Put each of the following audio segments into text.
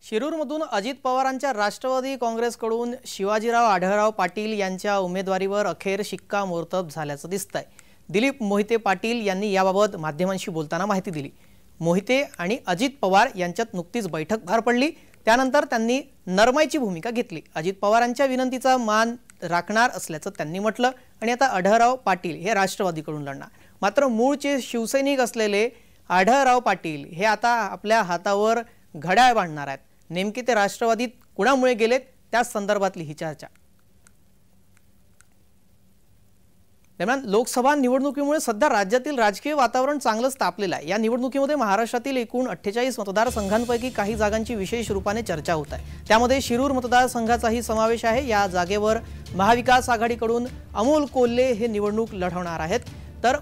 शिरूरमधून अजित पवारांच्या राष्ट्रवादी काँग्रेसकडून शिवाजीराव आढळराव पाटील यांच्या उमेदवारीवर अखेर शिक्कामोर्तब झाल्याचं दिसतंय। दिलीप मोहिते पाटील यांनी याबाबत माध्यमांशी बोलताना माहिती दिली। मोहिते आणि अजित पवार यांच्यात नुकतीच बैठक पार पडली, त्यानंतर त्यांनी नरमाईची भूमिका घेतली। अजित पवारांच्या विनंतीचा मान राखणार असल्याचं त्यांनी म्हटलं आणि आता आढळराव पाटील हे राष्ट्रवादीकडून लढणार। मात्र मूळचे शिवसैनिक असलेले आढळराव पाटील हे आता आपल्या हातावर घड्याळ बांधणार आहेत। नेमके ते राष्ट्रवादीत कुणामुळे गेलेत त्या संदर्भातली ही चर्चा। दरम्यान लोकसभा निवडणुकीमुळे सध्या राज्यातील राजकीय वातावरण चांगलंच तापलेलं आहे। या निवडणुकीमध्ये महाराष्ट्रातील एकूण 48 मतदारसंघांपैकी काही जागांची विशेष रूपाने चर्चा होत आहे। त्यामध्ये शिरूर मतदारसंघाचाही समावेश आहे। या जागेवर महाविकास आघाडीकडून अमोल कोल्हे हे निवडणूक लढवणार आहेत, तर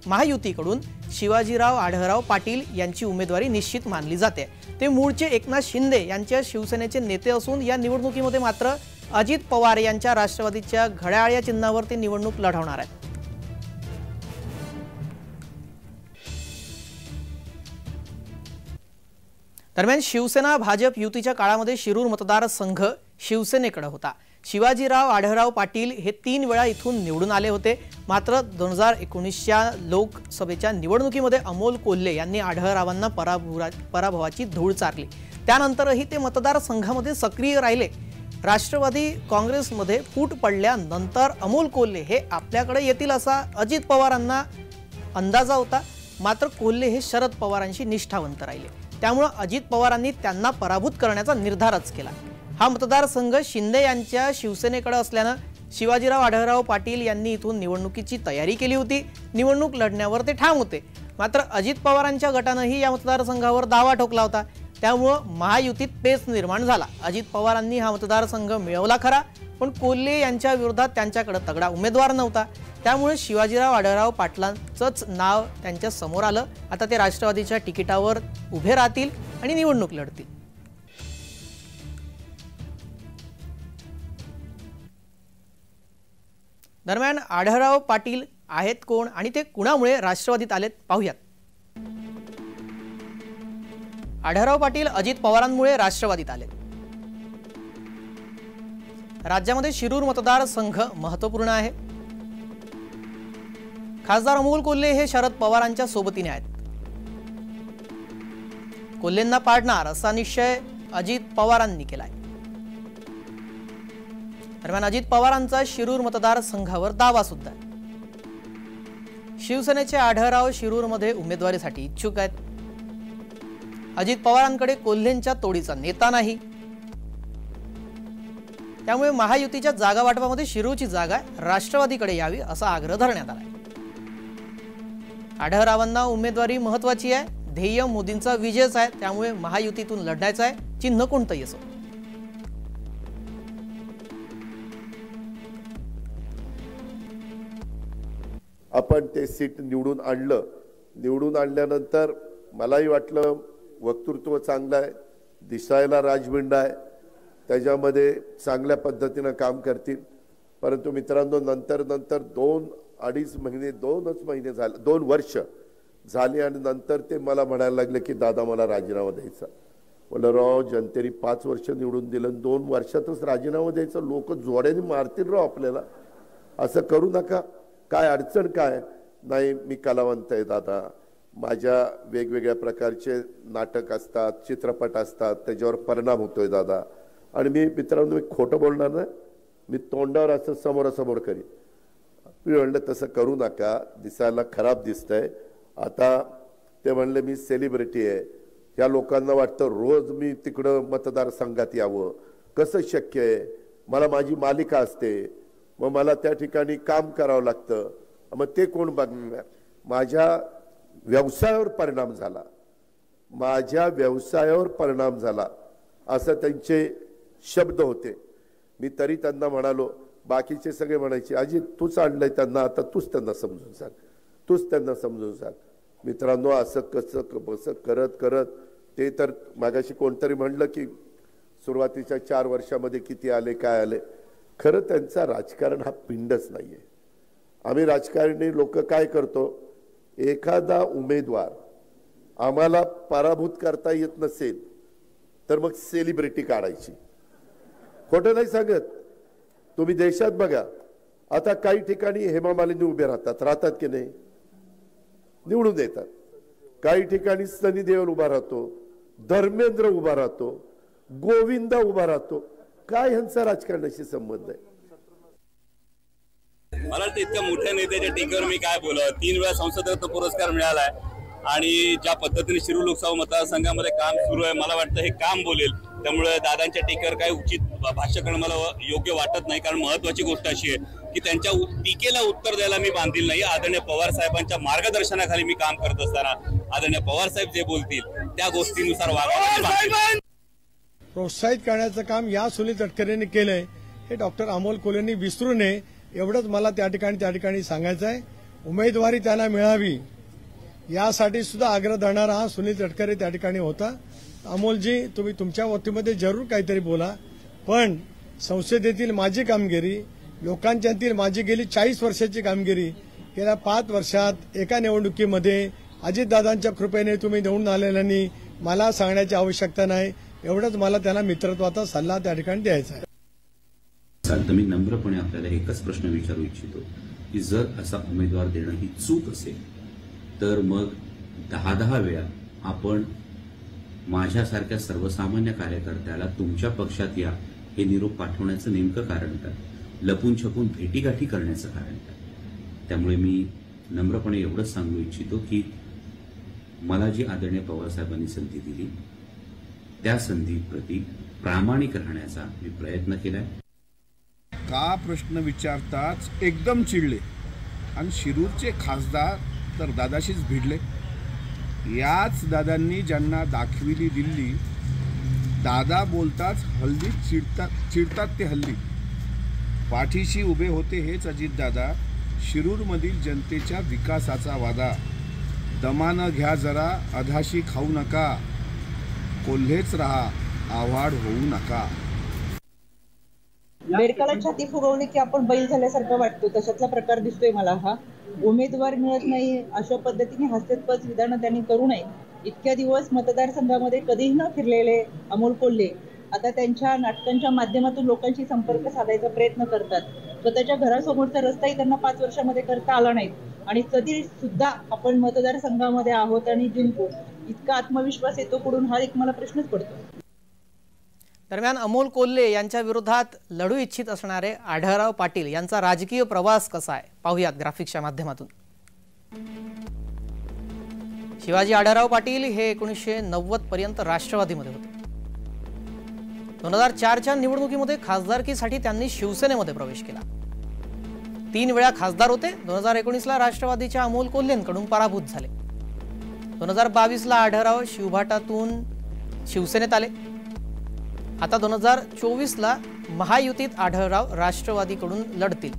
महायुतीकडून शिवाजीराव आढळराव पाटील यांची उमेदवारी निश्चित मानली जाते। ते मूळचे एकनाथ शिंदे यांच्या शिवसेनेचे नेते असून या निवडणुकीमध्ये मात्र अजित पवार यांच्या राष्ट्रवादीच्या घड्याळ या चिन्हावर ते निवडणूक लढवणार आहेत। दरम्यान शिवसेना भाजप युतीच्या काळामध्ये शिरूर मतदारसंघ शिवसेनेकडे होता। शिवाजीराव आढळराव पाटील हे 3 वेळा इथून निवडून आले होते। मात्र 2019च्या लोकसभेच्या निवडणुकीमध्ये अमोल कोल्हे यांनी आढळरावांना पराभवाची धूळ चारली। त्यानंतरही ते मतदारसंघामध्ये सक्रिय राहिले। राष्ट्रवादी काँग्रेसमध्ये फूट पडल्यानंतर अमोल कोल्हे हे आपल्याकडे येतील असा अजित पवारांना अंदाजा होता। मात्र कोल्हे हे शरद पवारांशी निष्ठावंत राहिले, त्यामुळे अजित पवारांनी त्यांना पराभूत करण्याचा निर्धारच केला। हा मतदारसंघ शिंदे यांच्या शिवसेनेकडे असल्याने शिवाजीराव आढळराव पाटील यांनी इथून निवडणुकीची तयारी केली होती। निवडणूक लढण्यावर ते ठाम होते। मात्र अजित पवारांच्या गटानेही या मतदारसंघावर दावा ठोकला होता, त्यामुळे महायुतीत पेच निर्माण झाला। अजित पवारांनी हा मतदारसंघ मिळवला खरा, पण कोल्हे यांच्या विरोधात त्यांच्याकडे तगडा उमेदवार नव्हता। त्यामुळे शिवाजीराव आढळराव पाटलांचंच नाव त्यांच्या समोर आलं। आता ते राष्ट्रवादीच्या तिकिटावर उभे राहतील आणि निवडणूक लढतील। दरम्यान आढळराव पाटील आहेत कोण आणि ते कुणामुळे राष्ट्रवादीत आलेत पाहूयात। आढळराव पाटील अजित पवारांमुळे राष्ट्रवादीत आले। राज्यामध्ये शिरूर मतदारसंघ महत्त्वपूर्ण आहे। खासदार अमोल कोल्हे हे शरद पवारांच्या सोबतीने आहेत। कोल्हेंना पाडणार असा निश्चय अजित पवारांनी केलाय। दरम्यान अजित पवारांचा शिरूर मतदारसंघावर दावा सुद्धा आहे। शिवसेनेचे आढळराव शिरूरमध्ये उमेदवारीसाठी इच्छुक आहेत। अजित पवारांकडे कोल्हेंच्या तोडीचा नेता नाही, त्यामुळे महायुतीच्या जागा वाटपामध्ये शिरूरची जागा राष्ट्रवादीकडे यावी असा आग्रह धरण्यात आला। आढळरावांना उमेदवारी महत्त्वाची आहे। ध्येय मोदींचा विजयच आहे, त्यामुळे महायुतीतून लढायचं आहे, चिन्ह कोणतंही असो। आपण ते सीट निवडून आणलं। निवडून आणल्यानंतर मलाही वाटलं वक्तृत्व चांगलं आहे, दिसायला राजबिंड आहे, त्याच्यामध्ये चांगल्या पद्धतीने काम करतील। परंतु मित्रांनो, नंतर 2-2.5 महिने 2च महिने झाले, 2 वर्ष झाली आणि नंतर ते मला म्हणायला लागले की दादा मला राजीनामा द्यायचा। बोललो राव, जनतेने 5 वर्ष निवडून दिलं, 2 वर्षातच राजीनामा द्यायचा? लोक जोड्याने मारतील राव आपल्याला, असं करू नका। काय अडचण काय नाही, मी कलावंत आहे दादा, माझ्या वेगवेगळ्या प्रकारचे नाटक असतात, चित्रपट असतात, त्याच्यावर परिणाम होतोय दादा। आणि मी मित्रांनो, मी खोटं बोलणार नाही, मी तोंडावर असं समोरासमोर करीन। मी म्हणलं तसं करू नका, दिसायला खराब दिसतंय। आता ते म्हणले मी सेलिब्रिटी आहे, या लोकांना वाटतं रोज मी तिकडं मतदारसंघात यावं, कसं शक्य आहे? मला माझी मालिका असते, मग मला त्या ठिकाणी काम करावं लागतं, मग ते कोण बघणार? माझ्या व्यवसायावर परिणाम झाला, माझ्या व्यवसायावर परिणाम झाला असं त्यांचे शब्द होते। मी तरी त्यांना म्हणालो, बाकीचे सगळे म्हणायचे अजित तूच आणलंय त्यांना, आता तूच त्यांना समजून सांग, तूच त्यांना समजून सांग। मित्रांनो, असं कसं करत करत ते तर मागाशी कोणतरी म्हणलं की सुरुवातीच्या 4 वर्षामध्ये किती आले काय आले। खरं त्यांचा राजकारण हा पिंडच नाहीये। आम्ही राजकारणी लोक काय करतो, एखादा उमेदवार आम्हाला पराभूत करता येत नसेल तर मग सेलिब्रिटी काढायची. खोटं नाही सांगत. तुम्ही देशात बघा, आता काही ठिकाणी हेमा मालिनी उभे राहतात की नाही, निवडून देतात. काही ठिकाणी सनी देओल उभा राहतो, धर्मेंद्र उभा राहतो, गोविंदा उभा राहतो. काय ह्यांचा राजकारणाशी संबंध आहे? मला वाटतं इतक्या मोठ्या नेत्याच्या टीकेवर मी काय बोलावं. 3 वेळा संसद रत्न पुरस्कार मिळालाय आणि ज्या पद्धतीने शिरूर लोकसभा मतदारसंघामध्ये काम सुरू आहे, मला वाटतं हे काम बोलेल. त्यामुळे दादांच्या टीकेवर काही उचित भाष्य करणं मला योग्य वाटत नाही. कारण महत्वाची गोष्ट अशी आहे की त्यांच्या टीकेला उत्तर द्यायला मी बांधील नाही. आदरणीय पवार साहेबांच्या मार्गदर्शनाखाली मी काम करत असताना आदरणीय पवार साहेब जे बोलतील त्या गोष्टीनुसार वागायला प्रोत्साहित करण्याचं काम या सुनील तटकरेंनी केलंय. हे डॉक्टर अमोल कोल्हेंनी विसरू नये, एवढंच मला त्या ठिकाणी सांगायचं आहे. उमेदवारी त्यांना मिळावी यासाठी सुद्धा आग्रह धरणारा हा सुनील तटकरे त्या ठिकाणी होता. अमोलजी, तुम्ही तुमच्या वतीमध्ये जरूर काहीतरी बोला, पण संसदेतील माझी कामगिरी, लोकांच्यातील माझी गेली 40 वर्षाची कामगिरी, गेल्या 5 वर्षात एका निवडणुकीमध्ये अजितदादांच्या कृपेने तुम्ही निवडून आलेल्यांनी मला सांगण्याची आवश्यकता नाही. एवढंच मला त्यांना मित्रत्वाचा सल्ला त्या ठिकाणी द्यायचा आहे. तर मी नम्रपणे आपल्याला एकच प्रश्न विचारू इच्छितो की जर असा उमेदवार देणं ही चूक असेल तर मग 10 वेळा आपण माझ्यासारख्या सर्वसामान्य कार्यकर्त्याला तुमच्या पक्षात या हे निरोप पाठवण्याचं नेमकं कारण काय? लपून छपून भेटीगाठी करण्याचं कारण काय? त्यामुळे मी नम्रपणे एवढंच सांगू इच्छितो की मला जी आदरणीय पवारसाहेबांनी संधी दिली त्या संधीप्रती प्रामाणिक राहण्याचा मी प्रयत्न केलाय. का प्रश्न विचारताच एकदम चिडले आणि शिरूरचे खासदार तर दादाशीच भिडले. याच दादांनी ज्यांना दाखविली दिल्ली, दादा बोलताच हल्ली चिडतात ते हल्ली. पाठीशी उभे होते हेच अजितदादा, शिरूरमधील जनतेच्या विकासाचा वादा. दमानं घ्या जरा, अधाशी खाऊ नका, कोल्हेच रहा, आव्हाड होऊ नका. बेडकाला छाती फुगवली की आपण बैल झाल्यासारखं वाटतो, तशातला प्रकार दिसतोय मला हा. उमेदवार मिळत नाही अशा पद्धतीने हास्यास्पद विधानं त्यांनी करू नये. इतक्या दिवस मतदारसंघामध्ये कधीही न फिरलेले अमोल कोल्हे आता त्यांच्या नाटकांच्या माध्यमातून लोकांशी संपर्क साधायचा प्रयत्न करतात. स्वतःच्या घरासमोरचा रस्ताही त्यांना 5 वर्षामध्ये करता आला नाही आणि तरी सुद्धा आपण मतदारसंघामध्ये आहोत आणि जिंकू, इतका आत्मविश्वास येतो कुठून हा एक मला प्रश्नच पडतो. दरम्यान अमोल कोल्हे यांच्या विरोधात लढू इच्छित असणारे आढळराव पाटील यांचा राजकीय प्रवास कसा आहे पाहूयात ग्राफिक्सच्या माध्यमातून. शिवाजी आढळराव पाटील हे 1990 पर्यंत राष्ट्रवादीमध्ये होते. 2004च्या निवडणुकीमध्ये खासदारकीसाठी त्यांनी शिवसेनेमध्ये प्रवेश केला. 3 वेळा खासदार होते. 2019ला राष्ट्रवादीच्या अमोल कोल्हेंकडून पराभूत झाले. 2022ला आढळराव शिवभाटातून शिवसेनेत आले. आता 2024ला महायुतीत आढळराव राष्ट्रवादीकडून लढतील.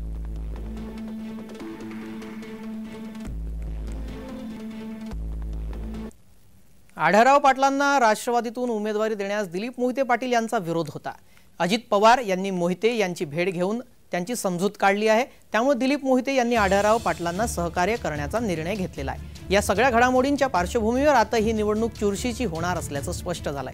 आढळराव पाटलांना राष्ट्रवादीतून उमेदवारी देण्यास दिलीप मोहिते पाटील यांचा विरोध होता. अजित पवार यांनी मोहिते यांची भेट घेऊन त्यांची समजूत काढली आहे. त्यामुळे दिलीप मोहिते यांनी आढळराव पाटलांना सहकार्य करण्याचा निर्णय घेतलेला आहे. या सगळ्या घडामोडींच्या पार्श्वभूमीवर आता ही निवडणूक चुरशीची होणार असल्याचं स्पष्ट झालंय.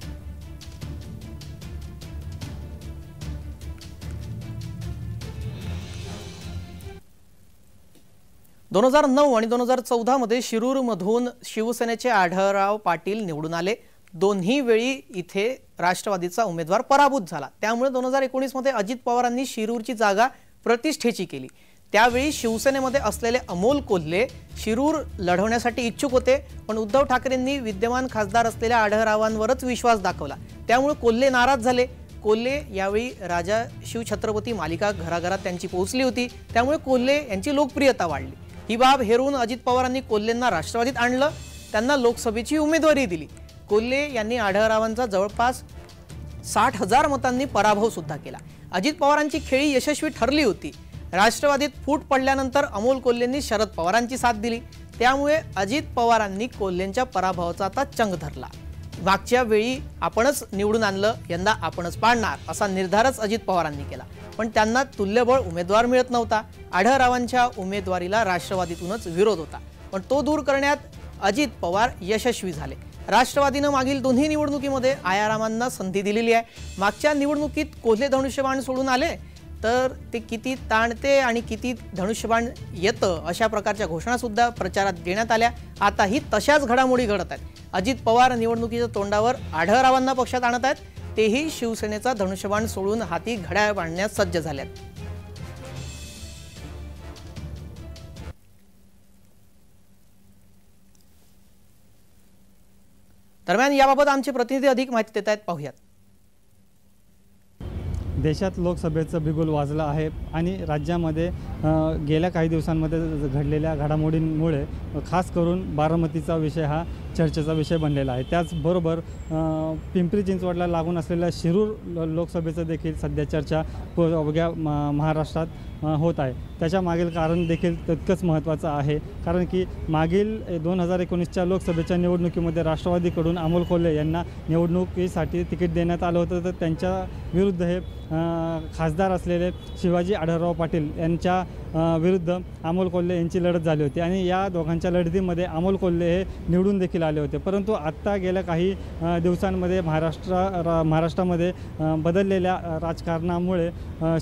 2009 आणि 2014 मध्ये शिरूरमधून शिवसेनेचे आढळराव पाटील निवडून आले. दोन्ही वेळी इथे राष्ट्रवादीचा उमेदवार पराभूत झाला. त्यामुळे 2019 मध्ये अजित पवारांनी शिरूरची जागा प्रतिष्ठेची केली. त्यावेळी शिवसेनेमध्ये असलेले अमोल कोल्हे शिरूर लढवण्यासाठी इच्छुक होते, पण उद्धव ठाकरेंनी विद्यमान खासदार असलेल्या आढळरावांवरच विश्वास दाखवला. त्यामुळे कोल्हे नाराज झाले. कोल्हे यावेळी राजा शिवछत्रपती मालिका घराघरात त्यांची पोहोचली होती. त्यामुळे कोल्हे यांची लोकप्रियता वाढली. ही बाब हेरून अजित पवारांनी कोल्हेंना राष्ट्रवादीत आणलं. त्यांना लोकसभेची उमेदवारी दिली. कोल्हे यांनी आढळरावांचा जवळपास 60,000 मतांनी पराभव सुद्धा केला. अजित पवारांची खेळी यशस्वी ठरली होती. राष्ट्रवादीत फूट पडल्यानंतर अमोल कोल्हेंनी शरद पवारांची साथ दिली. त्यामुळे अजित पवारांनी कोल्हेंच्या पराभवाचा आता चंग धरला. मागच्या वेळी आपणच निवडून आणलं, यंदा आपणच पाडणार असा निर्धारच अजित पवारांनी केला. पण त्यांना तुल्यबळ उमेदवार मिळत नव्हता. आढळरावांच्या उमेदवारीला राष्ट्रवादीतूनच विरोध होता. पण तो दूर करण्यात अजित पवार यशस्वी झाले. राष्ट्रवादीनं मागील दोन्ही निवडणुकीमध्ये आयारामांना संधी दिलेली आहे. मागच्या निवडणुकीत कोल्हे धनुष्यबाण सोडून आले तर ते किती ताणते आणि किती धनुष्यबाण येतं अशा प्रकारच्या घोषणा सुद्धा प्रचारात देण्यात आल्या. आताही तशाच घडामोडी घडत आहेत. अजित पवार निवडणुकीच्या तोंडावर आढळरावांना पक्षात आणत आहेत. तेही शिवसेनेचा धनुष्यबाण सोडून हाती घड्याळ बांधण्यास सज्ज झालेत. दरम्यान याबाबत आमचे प्रतिनिधी अधिक माहिती देत आहेत, पाहूयात. देशात लोकसभेचं बिगुल वाजलं आहे आणि राज्यामध्ये गेल्या काही दिवसांमध्ये घडलेल्या घडामोडींमुळे खास करून बारामतीचा विषय हा चर्चेचा विषय बनलेला आहे. त्याचबरोबर पिंपरी चिंचवडला लागून असलेल्या शिरूर लोकसभेचं देखील सध्या चर्चा अवघ्या महाराष्ट्रात होत आहे. त्याच्या मागील कारण देखील तितकंच महत्त्वाचं आहे, कारण की मागील 2019च्या लोकसभेच्या निवडणुकीमध्ये राष्ट्रवादीकडून अमोल कोल्हे यांना निवडणुकीसाठी तिकीट देण्यात आलं होतं. तर त्यांच्या विरुद्ध हे खासदार असलेले शिवाजी आढळराव पाटील यांच्या विरुद्ध अमोल कोल्हे यांची लढत झाली होती आणि या दोघांच्या लढतीमध्ये अमोल कोल्हे हे निवडून देखील आले होते. परंतु आत्ता गेल्या काही दिवसांमध्ये महाराष्ट्रामध्ये बदललेल्या राजकारणामुळे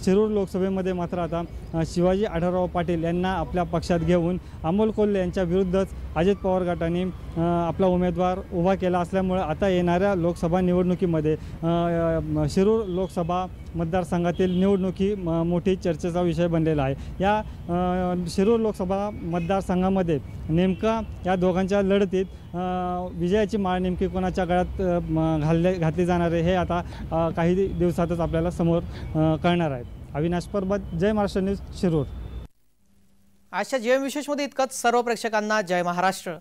शिरूर लोकसभेमध्ये मात्र आता शिवाजी आढळराव पाटील यांना आपल्या पक्षात घेऊन अमोल कोल्हे यांच्या विरुद्धच अजित पवार गटाने आपला उमेदवार उभा केला असल्यामुळे आता येणाऱ्या लोकसभा निवडणुकीमध्ये शिरूर लोकसभा मतदारसंघातील निवडणुकी मोठी चर्चेचा विषय बनलेला आहे. या शिरूर लोकसभा मतदारसंघामध्ये नेमका या दोघांच्या लढतीत विजयाची माळ नेमकी कोणाच्या गळ्यात घातली जाणार आहे हे आता काही दिवसातच आपल्याला समोर कळणार आहे. अविनाश परबत, जय महाराष्ट्र न्यूज, शिरूर. आजच्या जेएम विशेषमध्ये इतकंच. सर्व प्रेक्षकांना जय महाराष्ट्र.